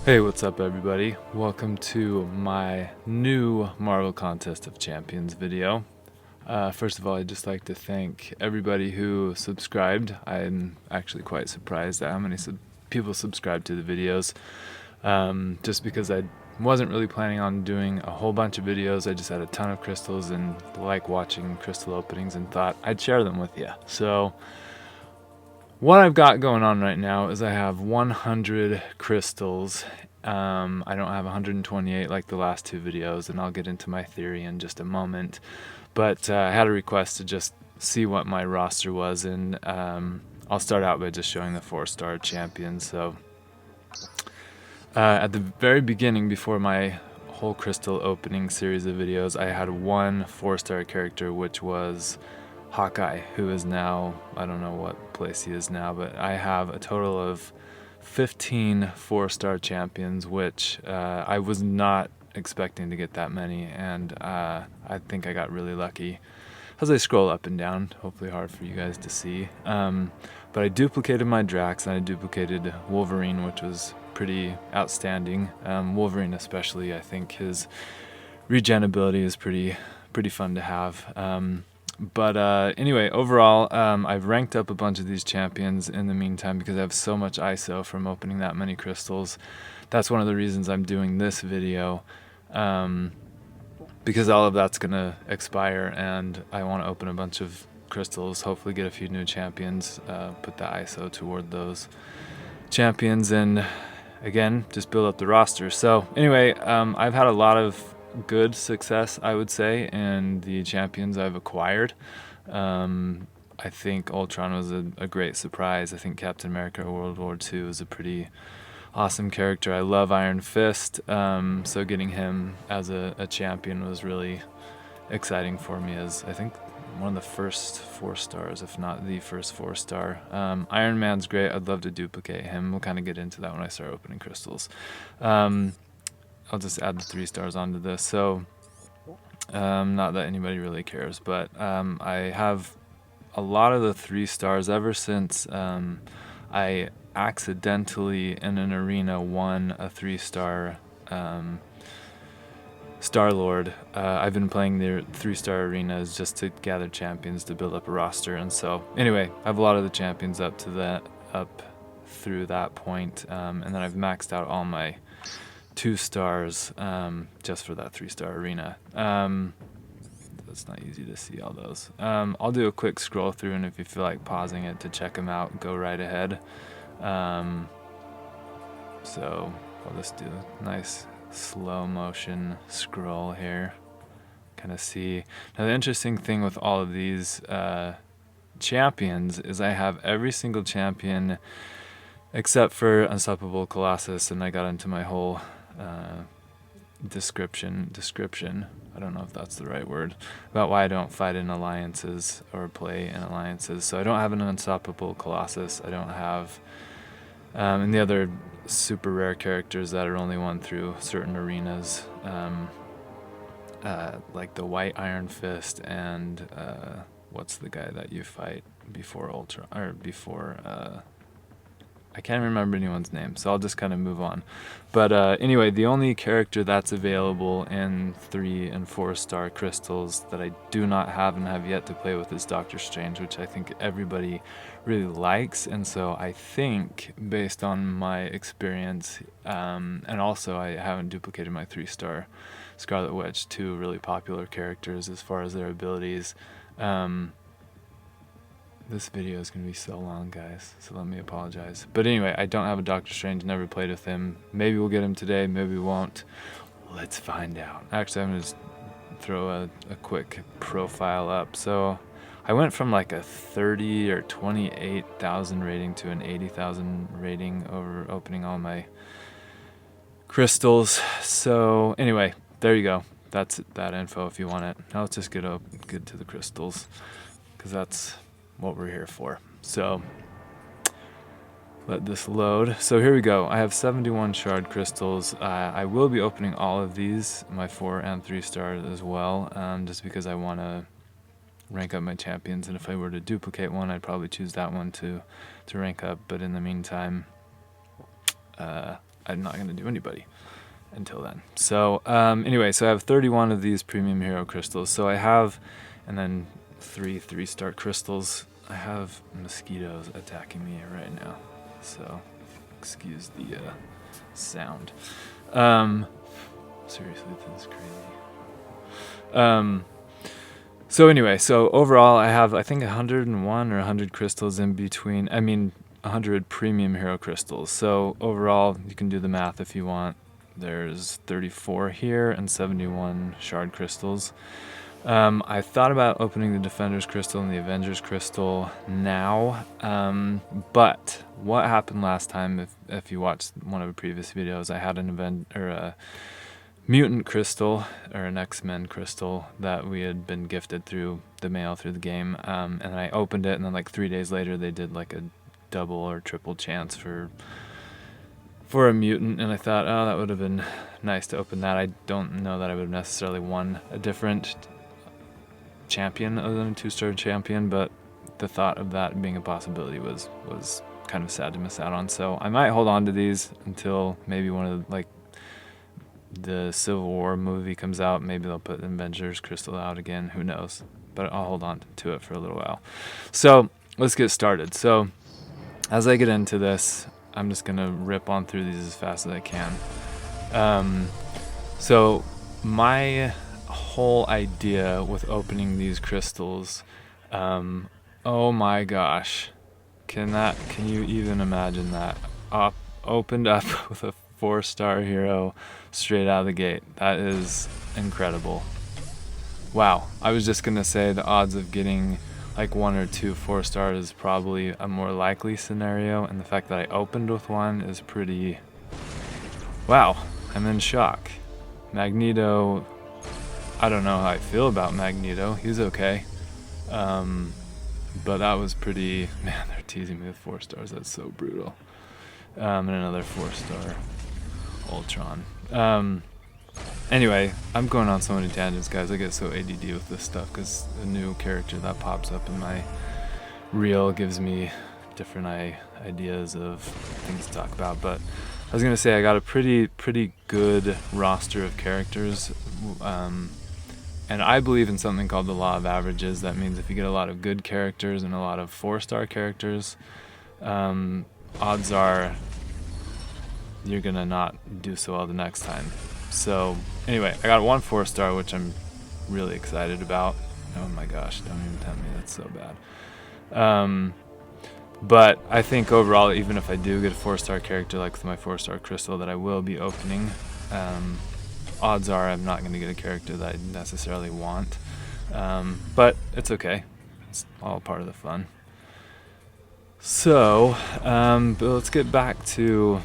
Hey, what's up everybody? Welcome to my new Marvel Contest of Champions video. First of all, I'd just like to thank everybody who subscribed. I'm actually quite surprised at how many people subscribed to the videos. Just because I wasn't really planning on doing a whole bunch of videos. I just had a ton of crystals and like watching crystal openings and thought I'd share them with you. So what I've got going on right now is I have 100 crystals. I don't have 128 like the last two videos, and I'll get into my theory in just a moment. But I had a request to just see what my roster was, and I'll start out by just showing the 4-star champions. So at the very beginning, before my whole crystal opening series of videos, I had one 4-star character, which was Hawkeye, who is now, I don't know what place he is now, but I have a total of 15 4-star champions, which I was not expecting to get that many, and I think I got really lucky. As I scroll up and down, hopefully hard for you guys to see, but I duplicated my Drax and I duplicated Wolverine, which was pretty outstanding. Wolverine especially, I think his regen ability is pretty fun to have. But anyway, overall, I've ranked up a bunch of these champions in the meantime because I have so much ISO from opening that many crystals. That's one of the reasons I'm doing this video, because all of that's going to expire and I want to open a bunch of crystals, hopefully get a few new champions, put the ISO toward those champions, and again, just build up the roster. So anyway, I've had a lot of good success, I would say, in the champions I've acquired. I think Ultron was a great surprise. I think Captain America World War II was a pretty awesome character. I love Iron Fist, so getting him as a champion was really exciting for me, as I think one of the first 4-stars, if not the first 4-star. Iron Man's great. I'd love to duplicate him. We'll kind of get into that when I start opening crystals. I'll just add the 3 stars onto this. So, not that anybody really cares, but I have a lot of the 3 stars ever since I accidentally in an arena won a 3-star Star-Lord. I've been playing the 3-star arenas just to gather champions to build up a roster, and so anyway, I have a lot of the champions up through that point, and then I've maxed out all my 2 stars just for that 3-star arena. It's not easy to see all those. I'll do a quick scroll through, and if you feel like pausing it to check them out, go right ahead. So I'll just do a nice slow motion scroll here. Kind of see. Now the interesting thing with all of these champions is I have every single champion except for Unstoppable Colossus, and I got into my whole description, I don't know if that's the right word, about why I don't fight in alliances or play in alliances. So I don't have an Unstoppable Colossus. I don't have and the other super rare characters that are only won through certain arenas, like the White Iron Fist and what's the guy that you fight before Ultra, or before I can't remember anyone's name, so I'll just kind of move on. But anyway, the only character that's available in 3 and 4-star crystals that I do not have and have yet to play with is Doctor Strange, which I think everybody really likes. And so I think, based on my experience, and also I haven't duplicated my 3-star Scarlet Witch, 2 really popular characters as far as their abilities. This video is going to be so long, guys, so let me apologize. But anyway, I don't have a Doctor Strange, never played with him. Maybe we'll get him today, maybe we won't. Let's find out. Actually, I'm going to just throw a quick profile up. So I went from like a 30 or 28,000 rating to an 80,000 rating over opening all my crystals. So anyway, there you go. That's that info if you want it. Now let's just get to the crystals, because that's what we're here for. So let this load. So here we go. I have 71 shard crystals. I will be opening all of these, my 4 and 3 stars as well, just because I want to rank up my champions, and if I were to duplicate one, I'd probably choose that one to rank up. But in the meantime, I'm not going to do anybody until then. So anyway, so I have 31 of these premium hero crystals. So I have, and then 3-star crystals. I have mosquitoes attacking me right now, so excuse the sound. Seriously, this is crazy. So anyway, so overall I have, I think, 101 or 100 crystals in between. 100 premium hero crystals. So overall, you can do the math if you want. There's 34 here and 71 shard crystals. I thought about opening the Defender's Crystal and the Avenger's Crystal now, but what happened last time, if you watched one of the previous videos, I had a Mutant Crystal, or an X-Men Crystal, that we had been gifted through the mail through the game, and I opened it, and then like 3 days later they did like a double or triple chance for a mutant, and I thought, oh, that would have been nice to open that. I don't know that I would have necessarily won a different champion other than a 2-star champion, but the thought of that being a possibility was kind of sad to miss out on. So I might hold on to these until maybe one of the Civil War movie comes out. Maybe they'll put the Avengers Crystal out again, who knows, but I'll hold on to it for a little while. So let's get started. So as I get into this, I'm just gonna rip on through these as fast as I can. So my whole idea with opening these crystals, oh my gosh, can you even imagine that? Opened up with a 4-star hero straight out of the gate. That is incredible. Wow, I was just gonna say the odds of getting like 1 or 2 4-stars is probably a more likely scenario, and the fact that I opened with one is pretty... Wow, I'm in shock. Magneto, I don't know how I feel about Magneto. He's okay. But that was pretty... Man, they're teasing me with 4 stars. That's so brutal. And another 4-star Ultron. Anyway, I'm going on so many tangents, guys. I get so ADD with this stuff because a new character that pops up in my reel gives me different ideas of things to talk about. But I was going to say I got a pretty good roster of characters. And I believe in something called the law of averages. That means if you get a lot of good characters and a lot of 4-star characters, odds are you're going to not do so well the next time. So anyway, I got 1 4-star, which I'm really excited about. Oh my gosh, don't even tempt me, that's so bad. But I think overall, even if I do get a 4-star character like my 4-star crystal that I will be opening, odds are I'm not going to get a character that I necessarily want. But it's okay. It's all part of the fun. So, but let's get back to...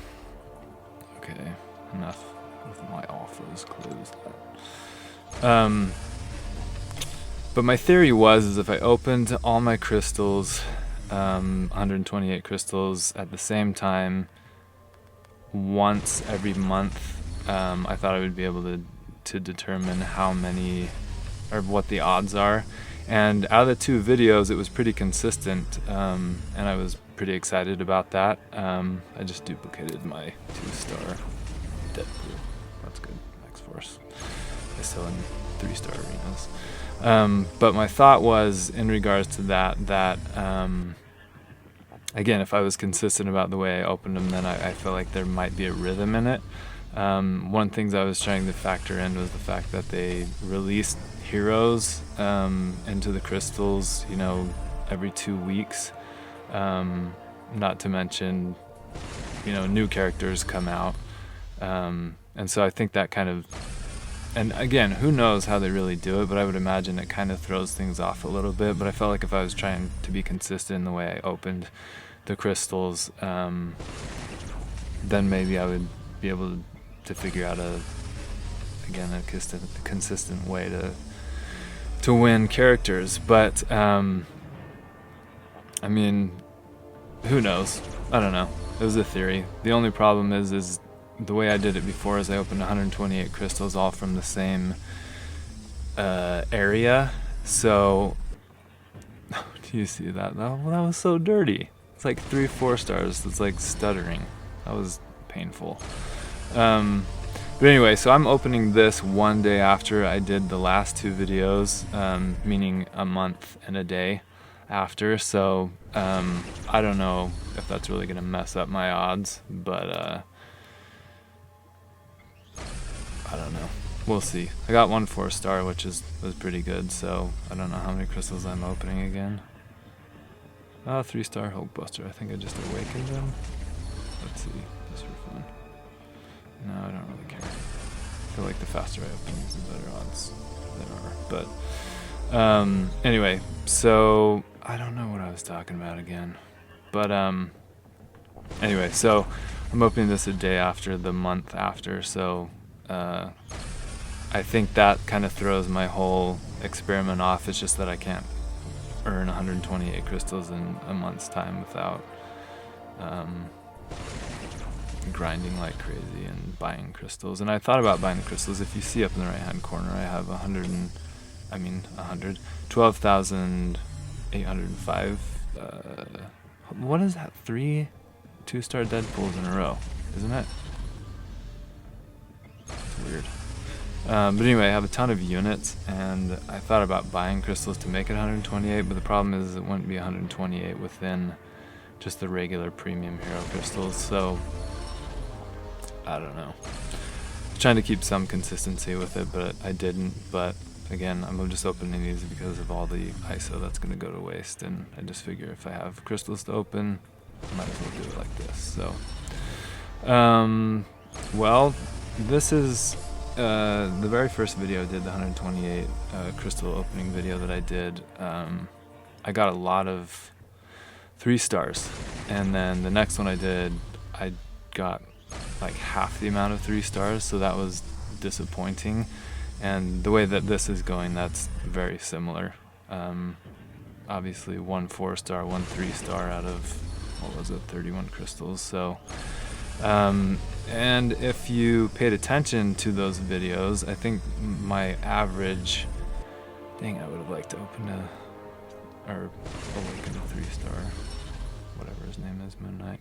Okay, enough with my offers, close that. But my theory is if I opened all my crystals, 128 crystals at the same time, once every month, I thought I would be able to determine how many, or what the odds are. And out of the 2 videos, it was pretty consistent, and I was pretty excited about that. I just duplicated my 2-star Deadpool. That's good. X-Force. I still in 3-star arenas. But my thought was, in regards to that, again, if I was consistent about the way I opened them, then I feel like there might be a rhythm in it. One of the things I was trying to factor in was the fact that they released heroes into the crystals, every 2 weeks. Not to mention, new characters come out. And so I think that kind of, and again, who knows how they really do it, but I would imagine it kind of throws things off a little bit. But I felt like if I was trying to be consistent in the way I opened the crystals, then maybe I would be able to figure out a consistent way to win characters. But who knows? I don't know. It was a theory. The only problem is the way I did it before is I opened 128 crystals all from the same area. So, do you see that? That was so dirty. It's like 3 4-stars. It's like stuttering. That was painful. But anyway, so I'm opening this one day after I did the last two videos, meaning a month and a day after. So I don't know if that's really gonna mess up my odds, but I don't know. We'll see. I got one 4-star, which was pretty good. So I don't know how many crystals I'm opening again. 3-star Hulkbuster. I think I just awakened them. Let's see, just for fun. No, I don't really care. I feel like the faster I open these, the better odds there are. But anyway, so I don't know what I was talking about again. But anyway, so I'm opening this a day after the month after, so I think that kind of throws my whole experiment off. It's just that I can't earn 128 crystals in a month's time without grinding like crazy and buying crystals. And I thought about buying the crystals. If you see up in the right hand corner, I have 12,805 what is that, 3 2-star Deadpools in a row, isn't it? It's weird. But anyway, I have a ton of units, and I thought about buying crystals to make it 128, but the problem is it wouldn't be 128 within just the regular premium hero crystals, so I don't know. I'm trying to keep some consistency with it, but I didn't. But again, I'm just opening these because of all the ISO that's going to go to waste, and I just figure if I have crystals to open, I might as well do it like this. So, well, this is the very first video I did, the 128 crystal opening video that I did. I got a lot of 3-stars, and then the next one I did, I got like half the amount of 3-stars, so that was disappointing. And the way that this is going, that's very similar. Obviously 1 4-star, 1 3-star out of, what was it, 31 crystals. So and if you paid attention to those videos, I think my average, dang, I would have liked to open or awaken a 3-star, whatever his name is, Moon Knight.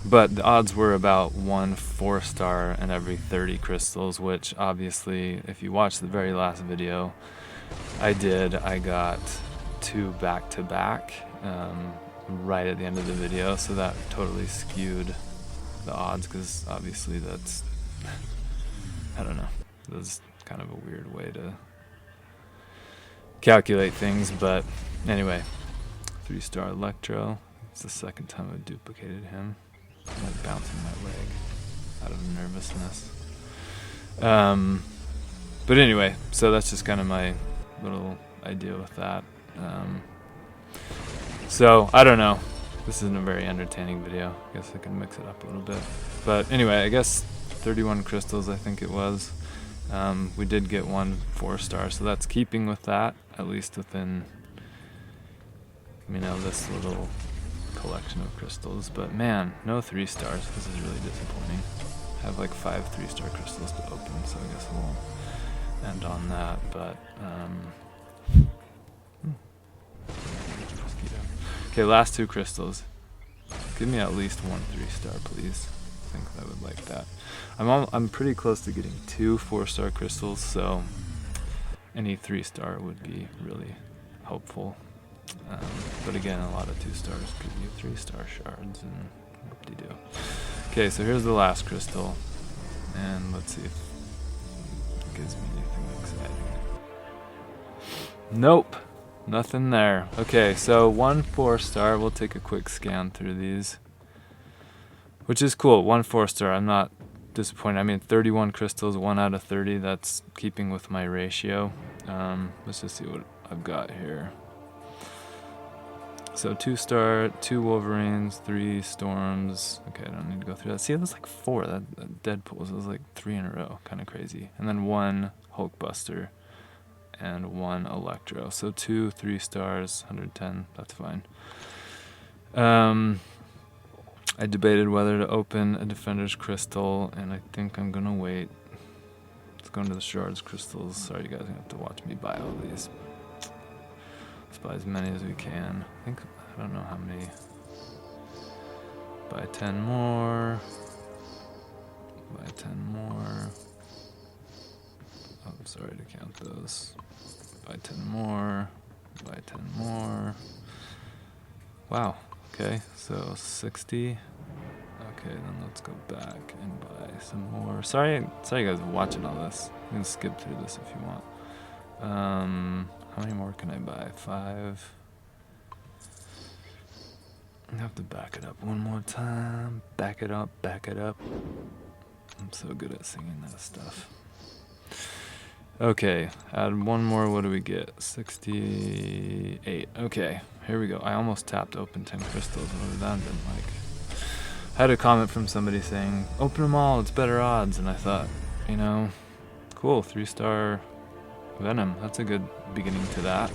But the odds were about 1 4-star in every 30 crystals, which obviously, if you watch the very last video I got 2 back-to-back right at the end of the video, so that totally skewed the odds, because obviously that's, I don't know, that's kind of a weird way to calculate things. But anyway, 3-star Electro. It's the second time I duplicated him. I'm like bouncing my leg out of nervousness. But anyway, so that's just kind of my little idea with that. So I don't know. This isn't a very entertaining video. I guess I can mix it up a little bit. But anyway, I guess 31 crystals, I think it was. We did get 1 4-star, so that's keeping with that, at least within, this little collection of crystals. But man, no 3-stars. This is really disappointing. I have like 5 3-star crystals to open, so I guess we'll end on that. But okay, last 2 crystals. Give me at least 1 3-star, please. I think I would like that. I'm pretty close to getting 2 4-star crystals, so any 3-star would be really helpful. But again, a lot of 2-stars give you 3-star shards, and whoop-de-doo. Okay, so here's the last crystal, and let's see if it gives me anything exciting. Nope, nothing there. Okay, so 1 4-star. We'll take a quick scan through these, which is cool. 1 4-star. I'm not disappointed. 31 crystals, 1 out of 30. That's keeping with my ratio. Let's just see what I've got here. So 2-star, 2 Wolverines, 3 Storms. Okay, I don't need to go through that. See, it was like 4. That Deadpools. It was like 3 in a row. Kind of crazy. And then 1 Hulkbuster and 1 Electro. So 2 3-stars, 110. That's fine. I debated whether to open a Defender's Crystal, and I think I'm gonna wait. Let's go into the Shards Crystals. Sorry, you guys are gonna have to watch me buy all these. Let's buy as many as we can. I don't know how many Buy 10 more. Buy 10 more. Oh, I'm sorry to count those. Buy 10 more. Buy 10 more. Wow. Okay, so 60. Okay, then let's go back and buy some more. Sorry you guys are watching all this. You can skip through this if you want. How many more can I buy? 5. I have to back it up one more time. Back it up, back it up. I'm so good at singing that stuff. Okay, add one more. What do we get? 68. Okay, here we go. I almost tapped open 10 crystals. What did that been like? I had a comment from somebody saying, open them all, it's better odds. And I thought, you know, cool, 3-star Venom. That's a good beginning to that.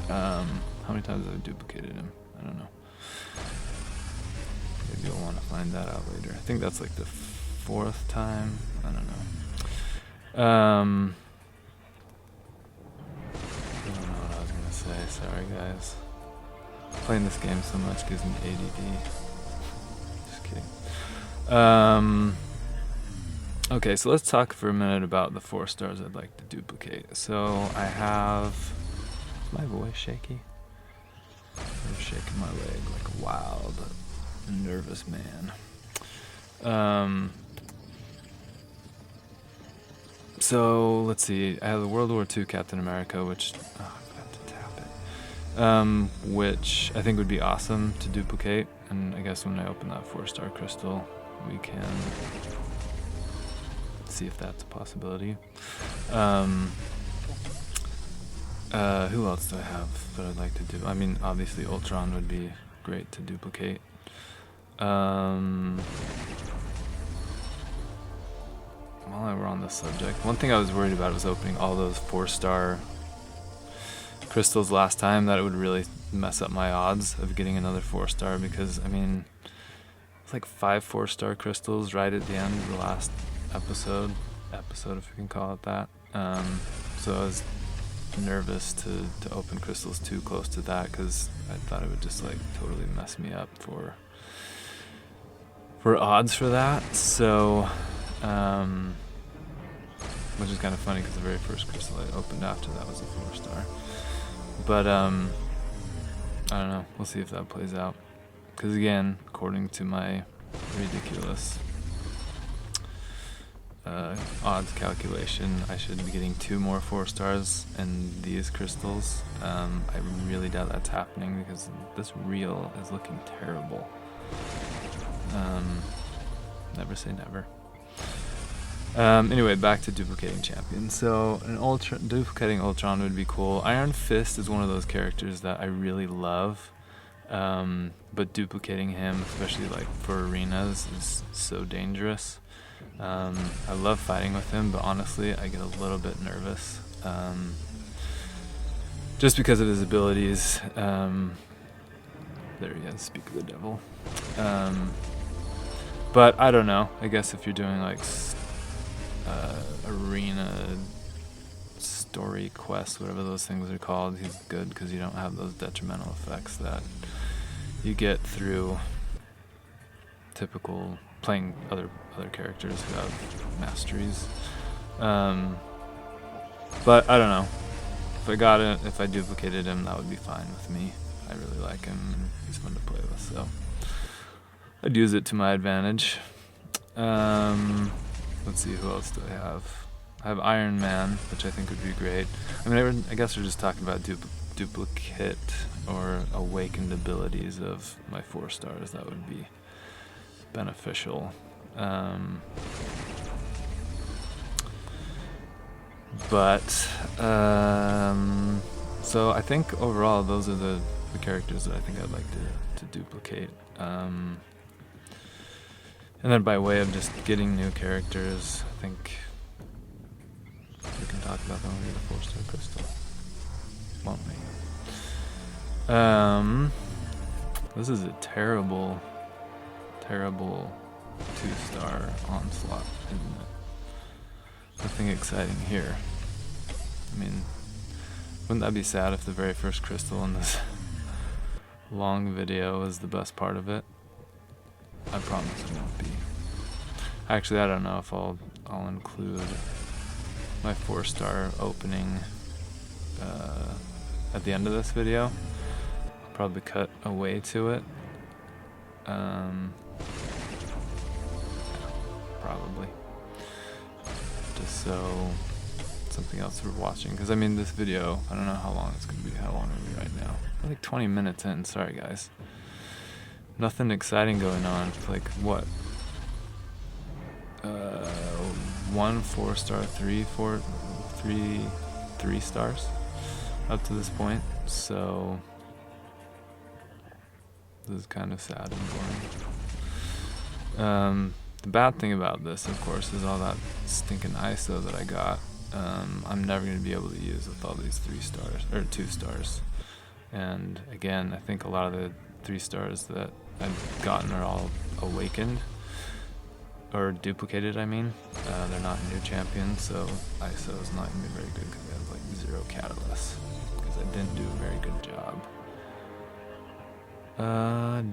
How many times have I duplicated him? I don't know. Maybe you'll want to find that out later. I think that's like the 4th time. I don't know. I don't know what I was going to say. Sorry, guys. Playing this game so much gives me ADD. Just kidding. Okay, so let's talk for a minute about the 4 stars I'd like to duplicate. So I have... Is my voice shaky? I'm shaking my leg like a wild, nervous man. So let's see. I have the World War II Captain America, which I have to tap it. Which I think would be awesome to duplicate. And I guess when I open that 4-star crystal, we can see if that's a possibility. Who else do I have that I'd like to do? I mean, obviously Ultron would be great to duplicate. While we're on this subject, one thing I was worried about was opening all those 4-star crystals last time, that it would really mess up my odds of getting another 4-star, because, I mean, it's like 5 4-star crystals right at the end of the last episode if you can call it that. So I was nervous to open crystals too close to that, because I thought it would just like totally mess me up for odds for that. So which is kind of funny because the very first crystal I opened after that was a 4-star. But I don't know, we'll see if that plays out, because again, according to my ridiculous odds calculation, I should be getting 2 more 4-stars in these crystals. I really doubt that's happening, because this reel is looking terrible. Never say never. Anyway, back to duplicating champions. So duplicating Ultron would be cool. Iron Fist is one of those characters that I really love, but duplicating him, especially like for arenas, is so dangerous. I love fighting with him, but honestly, I get a little bit nervous, just because of his abilities. There he is, speak of the devil. But I don't know. I guess if you're doing like arena story quests, whatever those things are called, he's good because you don't have those detrimental effects that you get through typical playing other characters who have masteries. But I don't know. If I duplicated him, that would be fine with me. I really like him, and he's fun to play with, so I'd use it to my advantage. Let's see, who else do I have? I have Iron Man, which I think would be great. I mean, I guess we're just talking about duplicate or awakened abilities of my 4-stars. That would be beneficial. So I think overall those are the characters that I think I'd like to duplicate. And then by way of just getting new characters, I think we can talk about them when we get a 4-star crystal, won't we? This is a terrible 2-star onslaught, isn't it? Nothing exciting here. I mean, wouldn't that be sad if the very first crystal in this long video was the best part of it? I promise it won't be. Actually, I don't know if I'll include my 4-star opening at the end of this video. I'll probably cut away to it. Probably. Just so something else we're watching. Because I mean, this video, I don't know how long it's going to be. How long are we right now? We're like 20 minutes in. Sorry, guys. Nothing exciting going on. Like, what? 1 4-star, 3 stars up to this point. So this is kind of sad and boring. The bad thing about this, of course, is all that stinking ISO that I got. I'm never going to be able to use with all these 3 stars or 2 stars. And again, I think a lot of the 3 stars that I've gotten are all awakened or duplicated. I mean, they're not new champions, so ISO is not going to be very good because I have like 0 catalysts because I didn't do a very good job.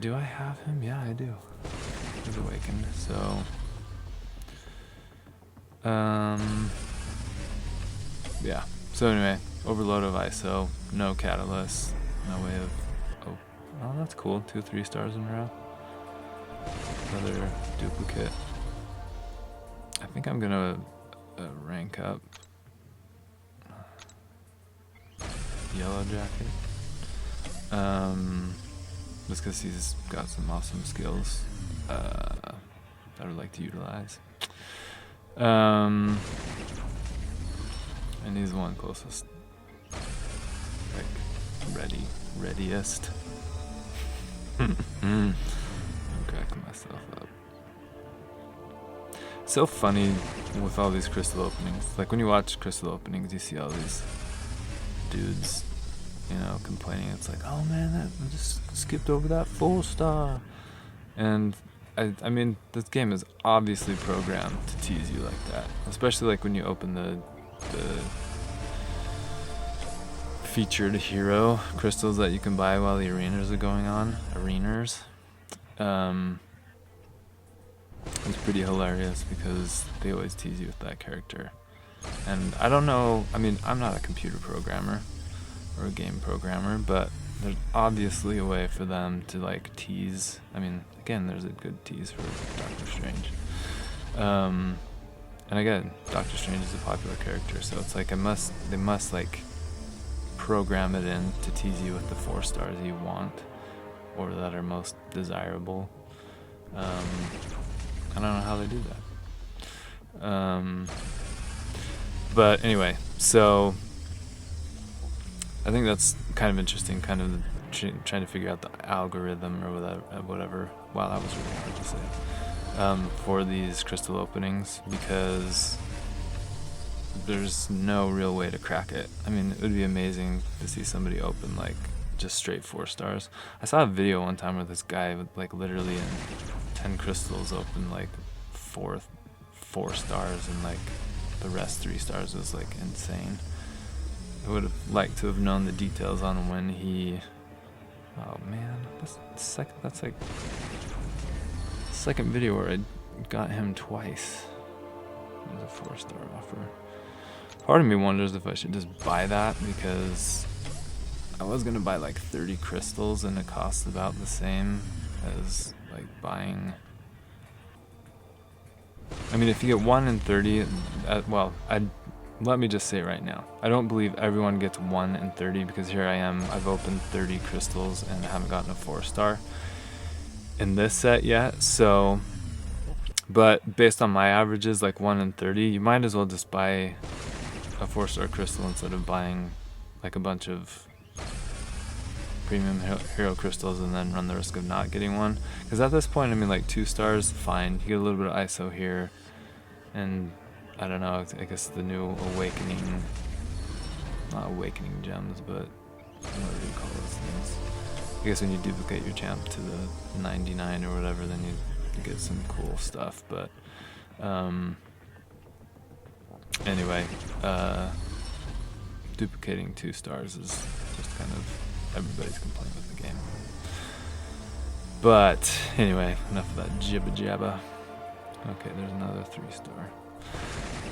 Do I have him? Yeah, I do. He's awakened, so yeah. So anyway, overload of ISO, no catalyst, no way of oh, that's cool. 2 3 stars in a row. Another duplicate. I think I'm gonna rank up Yellow Jacket. Just because he's got some awesome skills that I would like to utilize. And he's the one closest, like, readiest. I'm cracking myself up. So funny with all these crystal openings. Like when you watch crystal openings, you see all these dudes, you know, complaining. It's like, oh man, I just skipped over that 4-star. And I mean, this game is obviously programmed to tease you like that. Especially like when you open the featured hero crystals that you can buy while the arenas are going on. It's pretty hilarious because they always tease you with that character. And I don't know, I mean, I'm not a computer programmer or a game programmer, but there's obviously a way for them to like tease. I mean, again, there's a good tease for Doctor Strange. And again, Doctor Strange is a popular character, so it's like they must like program it in to tease you with the 4 stars you want or that are most desirable. I don't know how they do that. But anyway, so I think that's kind of interesting, kind of trying to figure out the algorithm or whatever. Wow, that was really hard to say. For these crystal openings, because there's no real way to crack it. I mean, it would be amazing to see somebody open like just straight 4 stars. I saw a video one time where this guy would like literally in 10 crystals open like 4 stars and like the rest 3 stars. Was like insane. I would have liked to have known the details on when he. Oh man, that's like second video where I got him twice. It was a 4-star offer. Part of me wonders if I should just buy that, because I was gonna buy like 30 crystals and it costs about the same as like buying. I mean, if you get 1 in 30, let me just say right now, I don't believe everyone gets 1 in 30, because here I am, I've opened 30 crystals and haven't gotten a 4-star in this set yet. So, but based on my averages, like 1 in 30, you might as well just buy a 4-star crystal instead of buying like a bunch of premium hero crystals and then run the risk of not getting one. Because at this point, I mean, like 2 stars, fine, you get a little bit of ISO here, and I don't know, I guess the new not awakening gems, but whatever you call those things. I guess when you duplicate your champ to the 99 or whatever, then you get some cool stuff. But anyway, duplicating 2 stars is just kind of everybody's complaint with the game. But anyway, enough of that jibba jabba. Okay, there's another 3-star.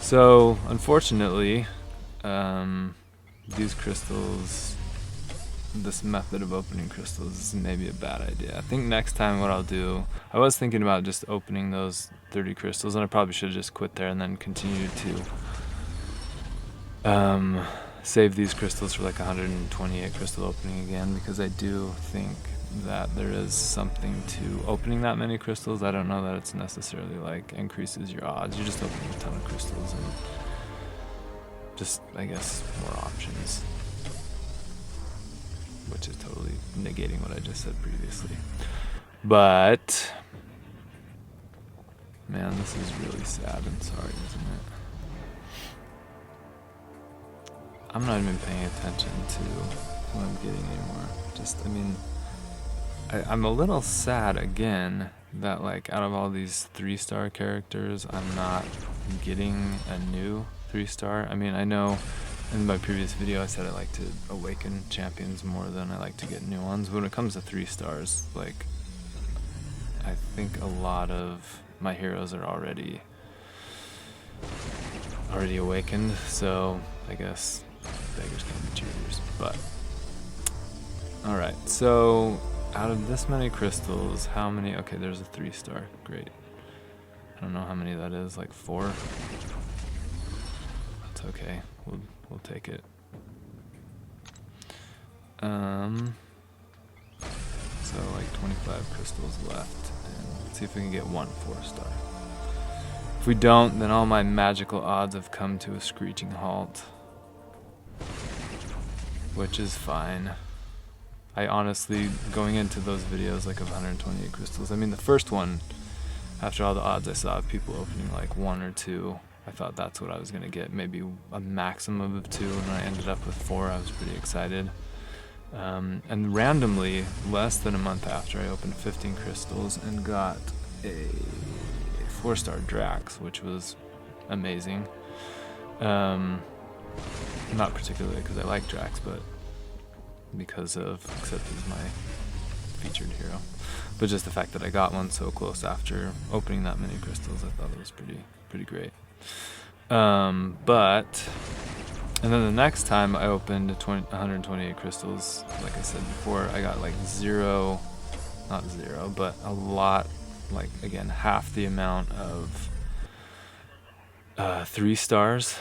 So unfortunately, these crystals, this method of opening crystals is maybe a bad idea. I think next time what I'll do, I was thinking about just opening those 30 crystals, and I probably should have just quit there and then continued to save these crystals for like 128 crystal opening again, because I do think that there is something to opening that many crystals. I don't know that it's necessarily like increases your odds. You're just opening a ton of crystals and just, I guess, more options, which is totally negating what I just said previously. But man, this is really sad and sorry, isn't it? I'm not even paying attention to what I'm getting anymore. I mean, I'm a little sad again that like out of all these 3-star characters, I'm not getting a new 3-star. I mean, I know in my previous video I said I like to awaken champions more than I like to get new ones. When it comes to 3-stars, like, I think a lot of my heroes are already awakened, so I guess beggars can't be choosers. But alright, so out of this many crystals, how many? Okay, there's a 3-star. Great. I don't know how many that is, like 4. That's okay. We'll take it. So like 25 crystals left, and let's see if we can get one 4-star. If we don't, then all my magical odds have come to a screeching halt, which is fine. I honestly, going into those videos like of 128 crystals, I mean the first one, after all the odds I saw of people opening like 1 or 2, I thought that's what I was going to get, maybe a maximum of 2, and when I ended up with 4, I was pretty excited. And randomly, less than a month after, I opened 15 crystals and got a 4-star Drax, which was amazing. Not particularly because I like Drax, but because of, except he's my featured hero. But just the fact that I got one so close after opening that many crystals, I thought it was pretty great. And then the next time I opened 128 crystals, like I said before, I got like not zero, but a lot, like again, half the amount of 3-stars.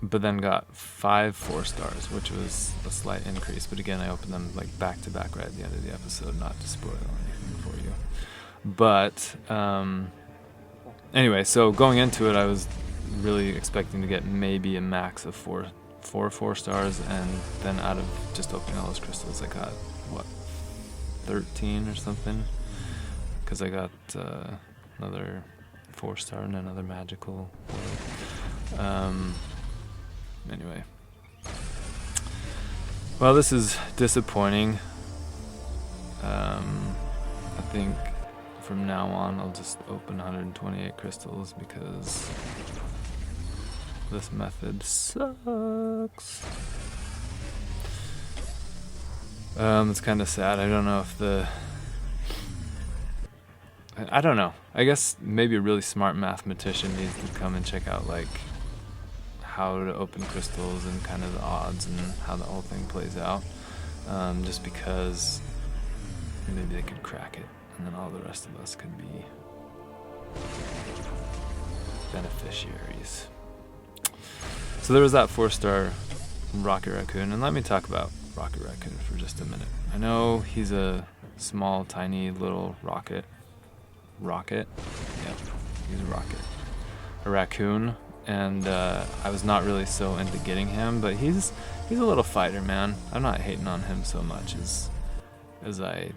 But then got 5 4-stars, which was a slight increase. But again, I opened them like back to back right at the end of the episode, not to spoil anything for you. But anyway, so going into it, I was really expecting to get maybe a max of 4 4-stars, and then out of just opening all those crystals, I got what, 13 or something, because I got another 4-star and another magical. Anyway, well, this is disappointing. I think from now on I'll just open 128 crystals because this method sucks. It's kind of sad. I don't know if I don't know. I guess maybe a really smart mathematician needs to come and check out like how to open crystals and kind of the odds and how the whole thing plays out. Just because maybe they could crack it, and then all the rest of us could be beneficiaries. So there was that 4-star Rocket Raccoon, and let me talk about Rocket Raccoon for just a minute. I know he's a small, tiny little rocket. Yep, he's a rocket. A raccoon, and I was not really so into getting him, but he's a little fighter, man. I'm not hating on him so much as I...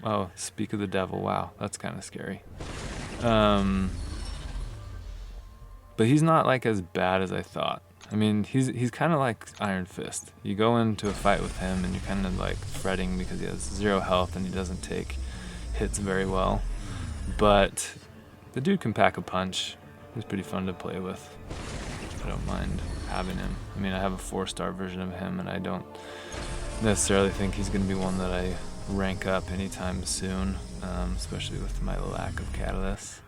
Oh, speak of the devil, wow, that's kind of scary. But he's not like as bad as I thought. I mean, he's kind of like Iron Fist. You go into a fight with him and you're kind of like fretting because he has 0 health and he doesn't take hits very well. But the dude can pack a punch. He's pretty fun to play with. I don't mind having him. I mean, I have a 4-star version of him, and I don't necessarily think he's going to be one that I rank up anytime soon, especially with my lack of catalysts.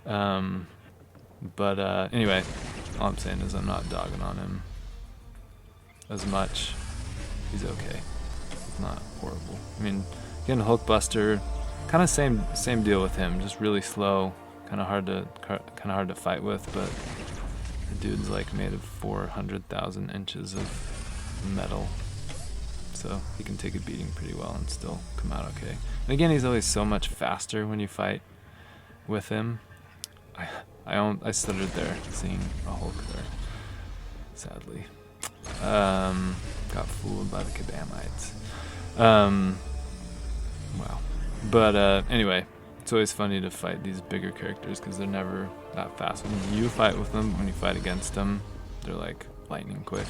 But anyway, all I'm saying is I'm not dogging on him as much. He's okay. It's not horrible. I mean, again, Hulkbuster, kind of same deal with him. Just really slow, kind of hard to fight with. But the dude's like made of 400,000 inches of metal, so he can take a beating pretty well and still come out okay. And again, he's always so much faster when you fight with him. I stuttered there, seeing a Hulk there, sadly. Got fooled by the Kabamites. Wow. But anyway, it's always funny to fight these bigger characters because they're never that fast. When you fight with them, when you fight against them, they're like lightning quick.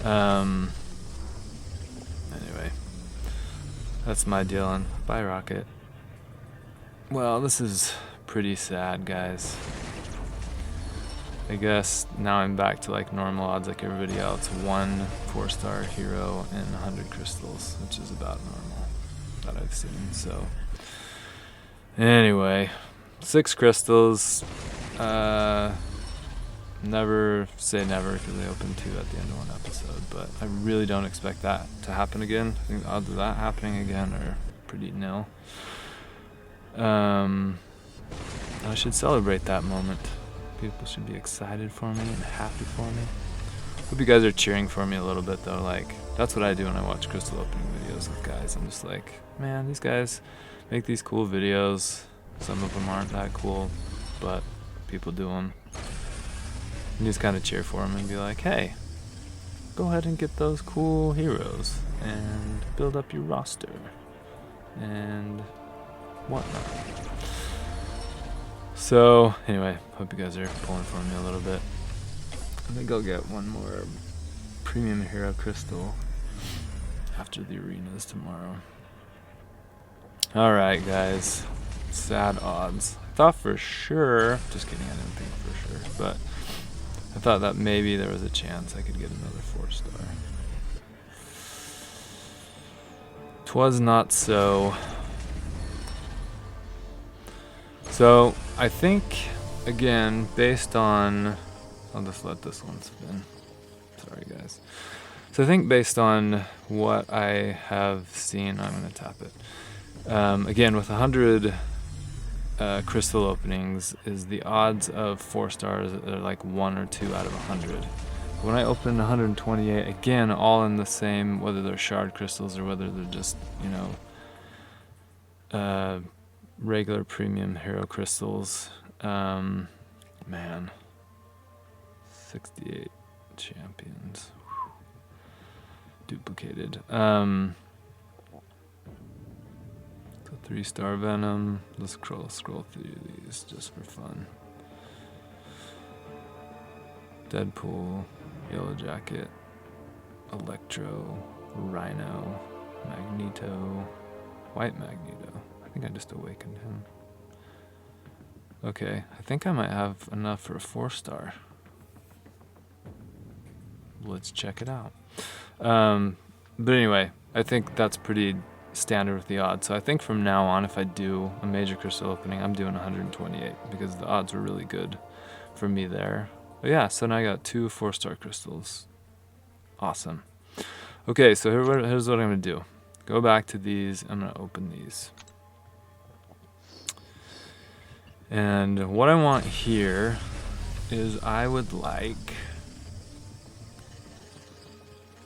Anyway, that's my deal on Bye Rocket. Well, this is pretty sad, guys. I guess now I'm back to like normal odds like everybody else. 1 4-star hero and 100 crystals, which is about normal that I've seen. So anyway, 6 crystals. Never say never because they opened 2 at the end of 1 episode, but I really don't expect that to happen again. I think the odds of that happening again are pretty nil. I should celebrate that moment. People should be excited for me and happy for me. Hope you guys are cheering for me a little bit though. Like, that's what I do when I watch crystal opening videos with guys. I'm just like, man, these guys make these cool videos. Some of them aren't that cool, but people do them. You just kind of cheer for them and be like, hey, go ahead and get those cool heroes and build up your roster and whatnot. So anyway, hope you guys are pulling for me a little bit. I think I'll get 1 more premium hero crystal after the arenas tomorrow. Alright guys, sad odds. I thought for sure, just kidding, I didn't think for sure, but I thought that maybe there was a chance I could get another 4-star. 'Twas not so. So I think, again, based on, I'll just let this one spin. Sorry guys. So I think based on what I have seen, I'm going to tap it. Again, with 100 crystal openings, is the odds of 4 stars are like 1 or 2 out of 100. When I open 128, again, all in the same, whether they're shard crystals or whether they're just, you know, regular premium hero crystals. Man, 68 champions. Whew. Duplicated. So 3-star Venom. Let's scroll through these just for fun. Deadpool, Yellow Jacket, Electro, Rhino, Magneto, White Magneto. I think I just awakened him. Okay, I think I might have enough for a 4-star. Let's check it out. But anyway, I think that's pretty standard with the odds. So I think from now on, if I do a major crystal opening, I'm doing 128 because the odds were really good for me there. But yeah, so now I got 2 4-star crystals. Awesome. Okay, so here's what I'm going to do. Go back to these. I'm going to open these. And what I want here is I would like...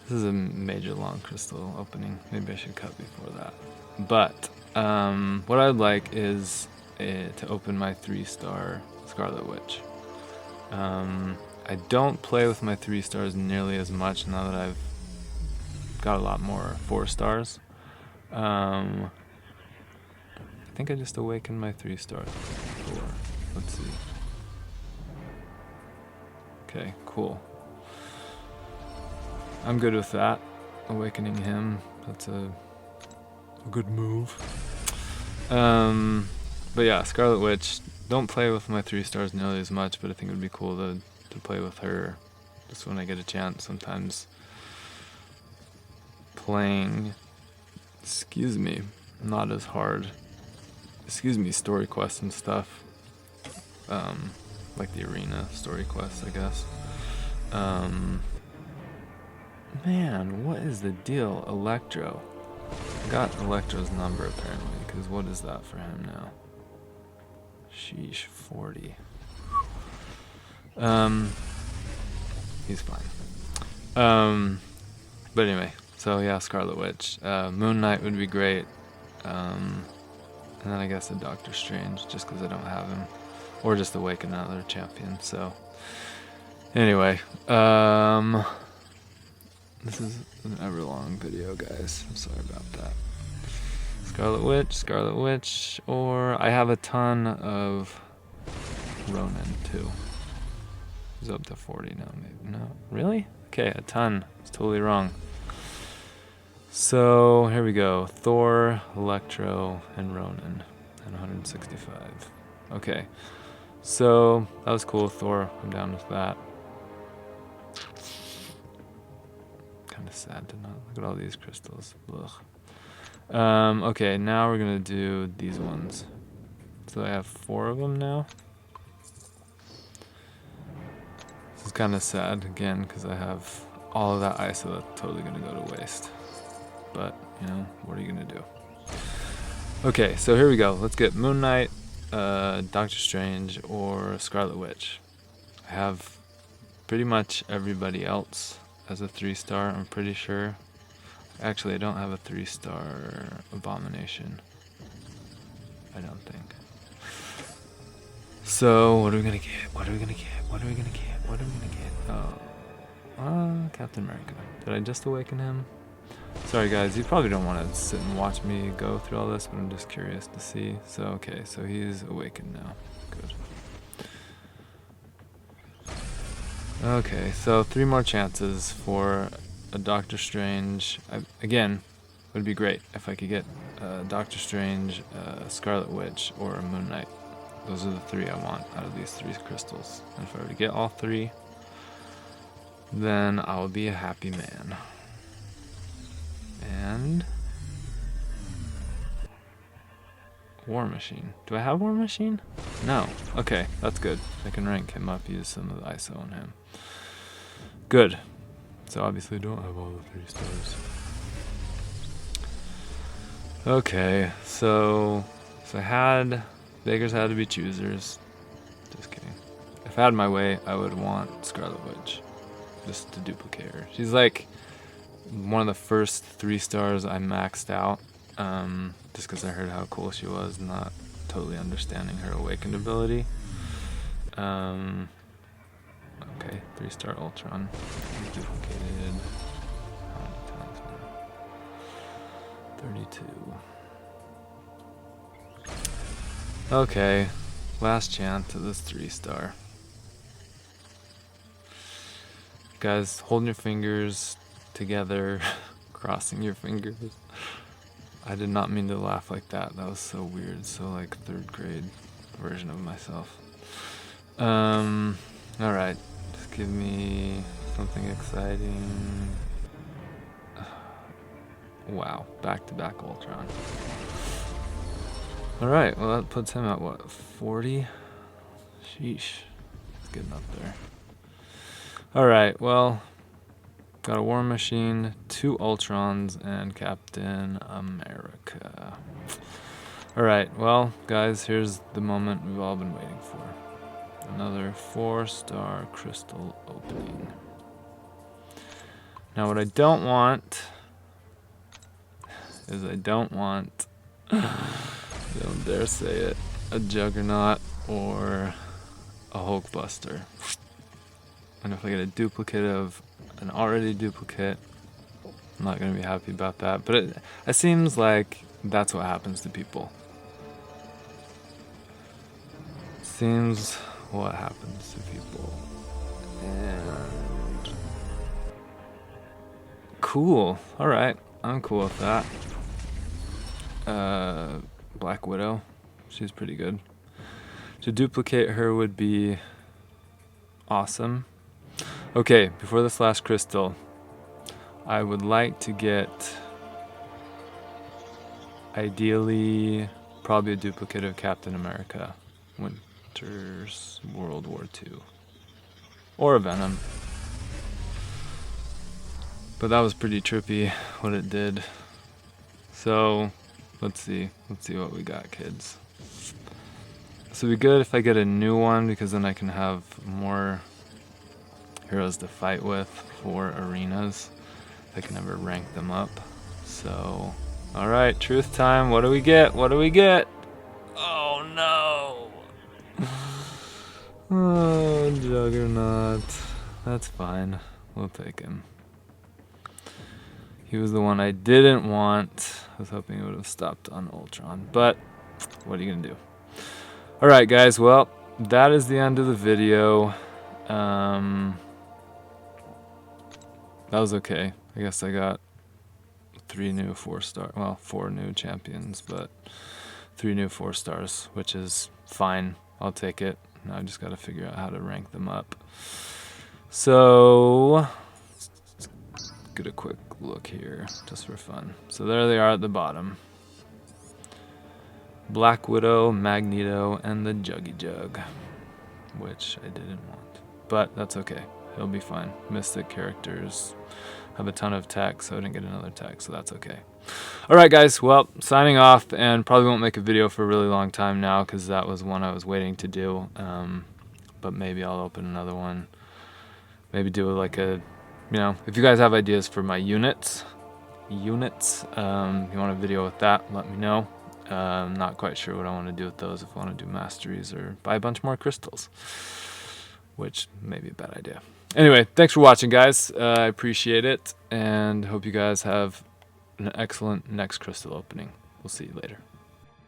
This is a major long crystal opening. Maybe I should cut before that. But what I'd like is to open my 3-star Scarlet Witch. I don't play with my 3 stars nearly as much now that I've got a lot more 4 stars. I think I just awakened my 3 stars before. Let's see. Okay, cool. I'm good with that. Awakening him. That's a good move. But yeah, Scarlet Witch. Don't play with my 3 stars nearly as much, but I think it would be cool to play with her just when I get a chance. Sometimes playing, not as hard, story quests and stuff. Like the arena story quests, I guess. Man, what is the deal? Electro. I got Electro's number apparently, because what is that for him now? Sheesh, 40. He's fine. But anyway, so yeah, Scarlet Witch. Moon Knight would be great. And then I guess a Doctor Strange, just because I don't have him. Or just awaken another champion, so. Anyway, this is an ever-long video, guys. I'm sorry about that. Scarlet Witch, or I have a ton of Ronin, too. He's up to 40 now, maybe. No, really? Okay, a ton. It's totally wrong. So, here we go. Thor, Electro, and Ronin. And 165. Okay. So, that was cool, Thor. I'm down with that. Kind of sad to not look at all these crystals. Ugh. Okay, now we're gonna do these ones. So I have 4 of them now. This is kind of sad, again, because I have all of that ISO that's totally gonna go to waste. But, you know, what are you gonna do? Okay, so here we go. Let's get Moon Knight, Doctor Strange, or Scarlet Witch. I have pretty much everybody else as a 3-star, I'm pretty sure. Actually, I don't have a 3-star Abomination. I don't think. So, what are we gonna get? What are we gonna get? What are we gonna get? What are we gonna get? Oh, Captain America. Did I just awaken him? Sorry guys, you probably don't want to sit and watch me go through all this, but I'm just curious to see. So, okay, so he's awakened now. Good. Okay, so 3 more chances for a Doctor Strange. Again, would be great if I could get Doctor Strange, Scarlet Witch, or a Moon Knight. Those are the 3 I want out of these 3 crystals. And if I were to get all 3, then I will be a happy man. And War Machine. Do I have War Machine? No. Okay, that's good. I can rank him up, use some of the ISO on him. Good. So obviously I don't have all the 3 stars. Okay, so I had beggars had to be choosers. Just kidding. If I had my way, I would want Scarlet Witch. Just to duplicate her. She's like one of the first 3 stars I maxed out. Just because I heard how cool she was, not totally understanding her awakened ability. Okay, 3-star Ultron. Duplicated. How many times now? 32. Okay, last chance of this 3-star. Guys, holding your fingers together, crossing your fingers. I did not mean to laugh like that. That was so weird. So like 3rd grade version of myself. Alright. Just give me something exciting. Wow. Back-to-back Ultron. Alright, well that puts him at what, 40? Sheesh. It's getting up there. Alright, well, got a War Machine, 2 Ultrons, and Captain America. Alright, well, guys, here's the moment we've all been waiting for. Another 4-star crystal opening. Now, what I don't want is don't dare say it, a Juggernaut or a Hulkbuster. And if I get a duplicate of an already duplicate, I'm not going to be happy about that. But it seems like that's what happens to people. Seems what happens to people. And cool. Alright, I'm cool with that. Black Widow. She's pretty good. To duplicate her would be awesome. Okay, before this last crystal, I would like to get, ideally, probably a duplicate of Captain America, Winter's World War II, or a Venom. But that was pretty trippy what it did. So let's see what we got, kids. So it'd be good if I get a new one, because then I can have more heroes to fight with for arenas. I can never rank them up. So, alright, truth time. What do we get? What do we get? Oh no! Oh, Juggernaut. That's fine. We'll take him. He was the one I didn't want. I was hoping it would have stopped on Ultron, but what are you gonna do? Alright guys, well, that is the end of the video. That was okay. I guess I got 3 new 4-star, well, 4 new champions, but 3 new 4 stars, which is fine. I'll take it. Now I just got to figure out how to rank them up. So, let's get a quick look here, just for fun. So there they are at the bottom. Black Widow, Magneto, and the Juggy Jug, which I didn't want, but that's okay. It'll be fine. Mystic characters have a ton of tech, so I didn't get another tech, so that's okay. Alright guys, well, signing off, and probably won't make a video for a really long time now, because that was one I was waiting to do, but maybe I'll open another one. Maybe do like a, you know, if you guys have ideas for my units, if you want a video with that, let me know. I'm not quite sure what I want to do with those, if I want to do masteries or buy a bunch more crystals, which may be a bad idea. Anyway, thanks for watching, guys. I appreciate it, and hope you guys have an excellent next crystal opening. We'll see you later.